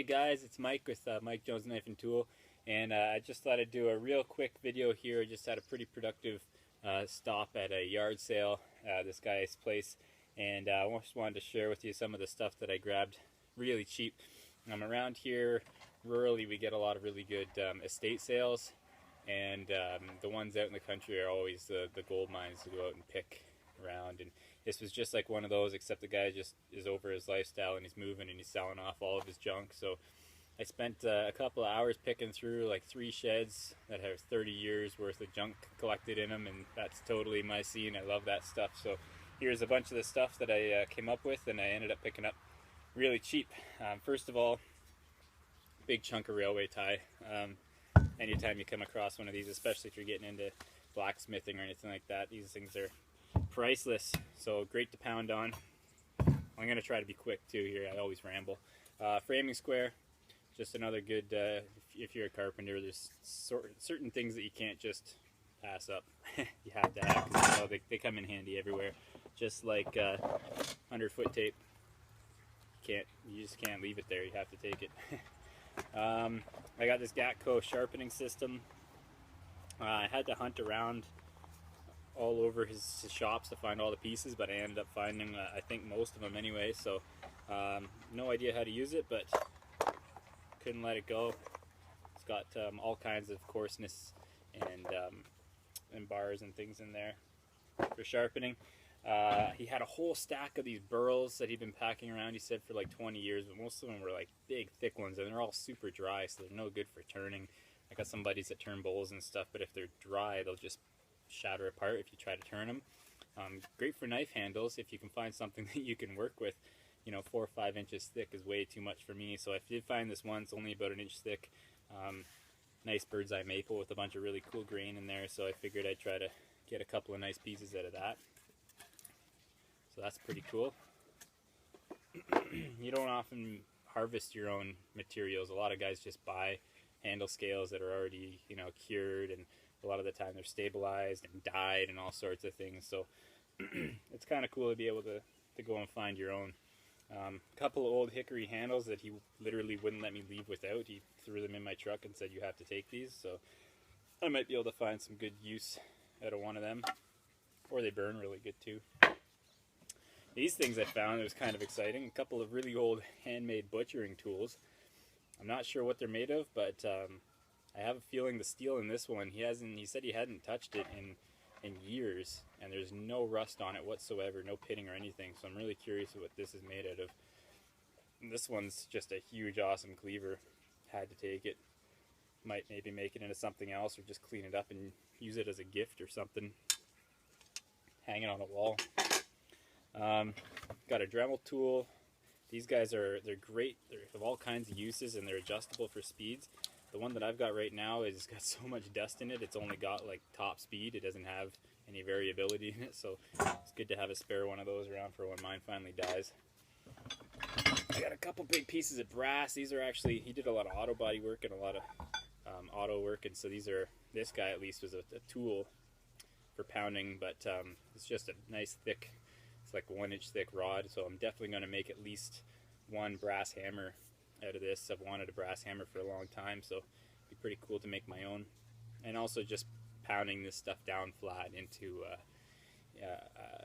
guys, it's Mike with Mike Jones Knife and Tool, and I just thought I'd do a real quick video here. I just had a pretty productive stop at a yard sale, this guy's place, and I just wanted to share with you some of the stuff that I grabbed really cheap. Around here, rurally, we get a lot of really good estate sales, and the ones out in the country are always the gold mines to go out and pick around. And this was just like one of those, except the guy just is over his lifestyle and he's moving and he's selling off all of his junk. So I spent a couple of hours picking through like 3 sheds that have 30 years worth of junk collected in them, and that's totally my scene. I love that stuff. So here's a bunch of the stuff that I came up with and I ended up picking up really cheap. First of all, big chunk of railway tie. Anytime you come across one of these, especially if you're getting into blacksmithing or anything like that, these things are priceless. So great to pound on. I'm going to try to be quick too here. I always ramble. Framing square, just another good, if you're a carpenter, there's certain things that you can't just pass up. You have to have, because you know, they come in handy everywhere. Just like 100-foot tape. You just can't leave it there. You have to take it. I got this Gatco sharpening system. I had to hunt around all over his shops to find all the pieces, but I ended up finding I think most of them anyway. So no idea how to use it, but couldn't let it go. It's got all kinds of coarseness and bars and things in there for sharpening. He had a whole stack of these burls that he'd been packing around, he said, for like 20 years, but most of them were like big, thick ones, and they're all super dry, so they're no good for turning. I got some buddies that turn bowls and stuff, but if they're dry, they'll just shatter apart if you try to turn them. Great for knife handles if you can find something that you can work with. You know, 4 or 5 inches thick is way too much for me, so I did find this one. It's only about 1 inch thick. Nice bird's eye maple with a bunch of really cool grain in there, so I figured I'd try to get a couple of nice pieces out of that. So that's pretty cool. You don't often harvest your own materials. A lot of guys just buy handle scales that are already, you know, cured, and a lot of the time they're stabilized and dyed and all sorts of things. So it's kind of cool to be able to go and find your own. A couple of old hickory handles that he literally wouldn't let me leave without. He threw them in my truck and said, "You have to take these." So I might be able to find some good use out of one of them. Or they burn really good too. These things I found, it was kind of exciting. A couple of really old handmade butchering tools. I'm not sure what they're made of, but I have a feeling the steel in this one, he said he hadn't touched it in years, and there's no rust on it whatsoever, no pitting or anything, so I'm really curious what this is made out of. And this one's just a huge, awesome cleaver. Had to take it. Might maybe make it into something else, or just clean it up and use it as a gift or something. Hang it on the wall. Got a Dremel tool. These guys they're great. They have all kinds of uses, and they're adjustable for speeds. The one that I've got right now has got so much dust in it, it's only got like top speed. It doesn't have any variability in it, so it's good to have a spare one of those around for when mine finally dies. I got a couple big pieces of brass. These are actually, he did a lot of auto body work and a lot of auto work, and so this guy at least was a tool for pounding, but it's just a nice thick, it's like a 1 inch thick rod, so I'm definitely going to make at least one brass hammer out of this. I've wanted a brass hammer for a long time, so it'd be pretty cool to make my own. And also just pounding this stuff down flat into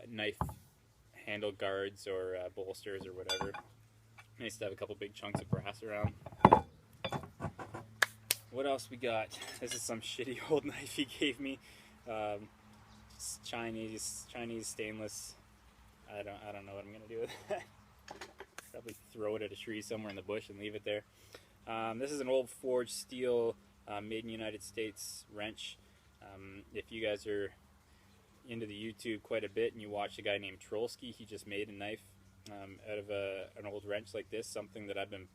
knife handle guards or bolsters or whatever. Nice to have a couple big chunks of brass around. What else we got? This is some shitty old knife he gave me. Chinese stainless. I don't know what I'm gonna do with that. Probably throw it at a tree somewhere in the bush and leave it there. This is an old forged steel, made in the United States wrench. If you guys are into the YouTube quite a bit and you watch a guy named Trolsky, he just made a knife out of an old wrench like this, something that I've been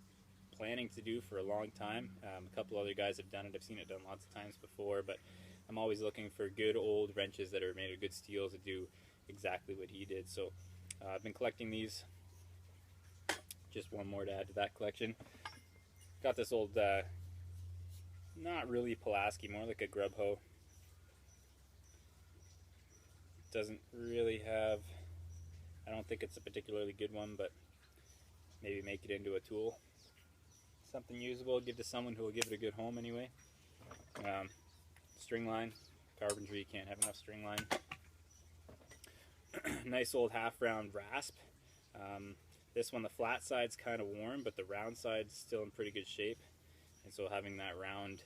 planning to do for a long time. A couple other guys have done it. I've seen it done lots of times before, but I'm always looking for good old wrenches that are made of good steel to do exactly what he did. So I've been collecting these. Just one more to add to that collection. Got this old, not really Pulaski, more like a grub hoe. Doesn't really have, I don't think it's a particularly good one, but maybe make it into a tool something usable, give to someone who will give it a good home anyway. String line, carpentry, you can't have enough string line. Nice old half round rasp. This one, the flat side's kind of worn, but the round side's still in pretty good shape. And so having that round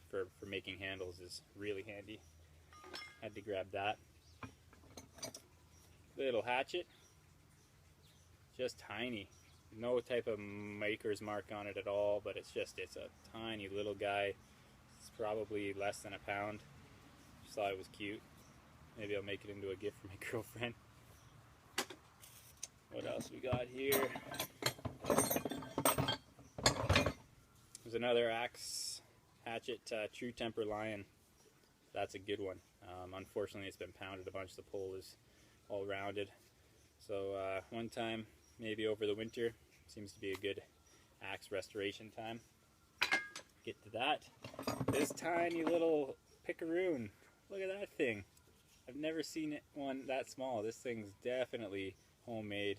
for making handles is really handy. Had to grab that. Little hatchet, just tiny. No type of maker's mark on it at all, but it's a tiny little guy. It's probably less than a pound. Just thought it was cute. Maybe I'll make it into a gift for my girlfriend. What else we got here? There's another axe hatchet, True Temper Lion. That's a good one. Unfortunately, it's been pounded a bunch. The pole is all rounded. So one time, maybe over the winter, seems to be a good axe restoration time. Get to that. This tiny little picaroon. Look at that thing. I've never seen one that small. This thing's definitely homemade.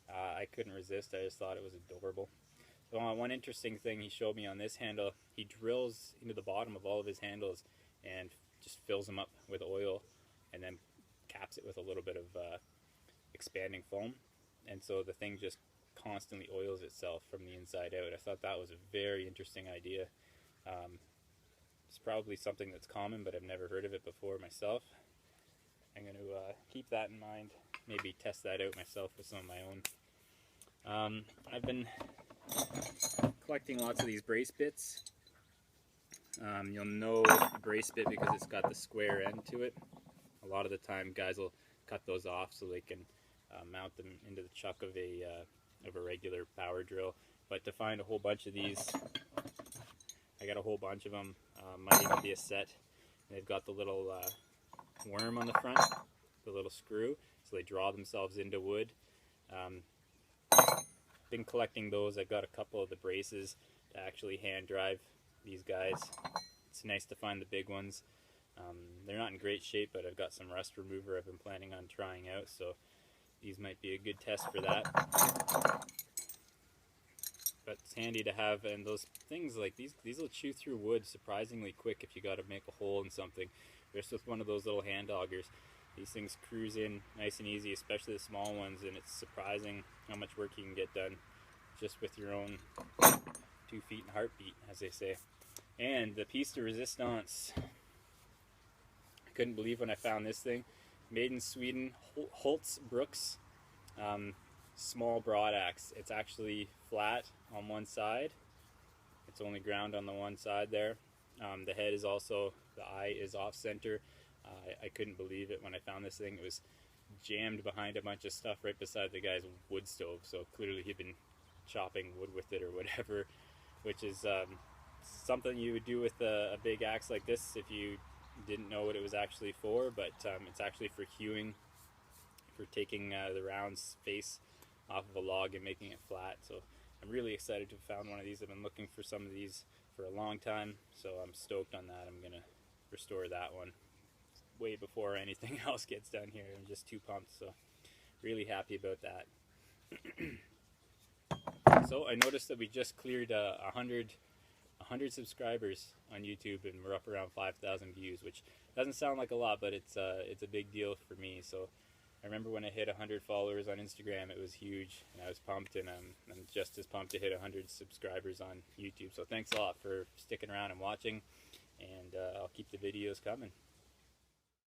I couldn't resist. I just thought it was adorable. So one interesting thing he showed me on this handle, he drills into the bottom of all of his handles and just fills them up with oil and then caps it with a little bit of expanding foam. And so the thing just constantly oils itself from the inside out. I thought that was a very interesting idea. It's probably something that's common, but I've never heard of it before myself. I'm going to keep that in mind, maybe test that out myself with some of my own. I've been collecting lots of these brace bits. You'll know a brace bit because it's got the square end to it. A lot of the time guys will cut those off so they can mount them into the chuck of a regular power drill. But to find a whole bunch of these, I got a whole bunch of them. Might even be a set. They've got the little worm on the front, the little screw, so they draw themselves into wood. Been collecting those. I've got a couple of the braces to actually hand drive these guys. It's nice to find the big ones. They're not in great shape, but I've got some rust remover I've been planning on trying out, so these might be a good test for that. But it's handy to have, and those things like these will chew through wood surprisingly quick if you got to make a hole in something. Just with one of those little hand augers, these things cruise in nice and easy, especially the small ones, and it's surprising how much work you can get done just with your own 2 feet and heartbeat, as they say. And the piece de resistance, I couldn't believe when I found this thing. Made in Sweden, Holtz Brooks small broad axe. It's actually flat on one side. It's only ground on the one side there. The head is also, the eye is off center. I couldn't believe it when I found this thing. It was jammed behind a bunch of stuff right beside the guy's wood stove, so clearly he'd been chopping wood with it or whatever, which is something you would do with a big axe like this if you didn't know what it was actually for, but it's actually for hewing, for taking the round face off of a log and making it flat. So I'm really excited to have found one of these. I've been looking for some of these for a long time, so I'm stoked on that. I'm going to restore that one way before anything else gets done here. I'm just too pumped, so really happy about that. So I noticed that we just cleared 100 subscribers on YouTube, and we're up around 5,000 views, which doesn't sound like a lot, but it's a big deal for me. So I remember when I hit 100 followers on Instagram, it was huge, and I was pumped, and I'm just as pumped to hit 100 subscribers on YouTube. So thanks a lot for sticking around and watching, and I'll keep the videos coming.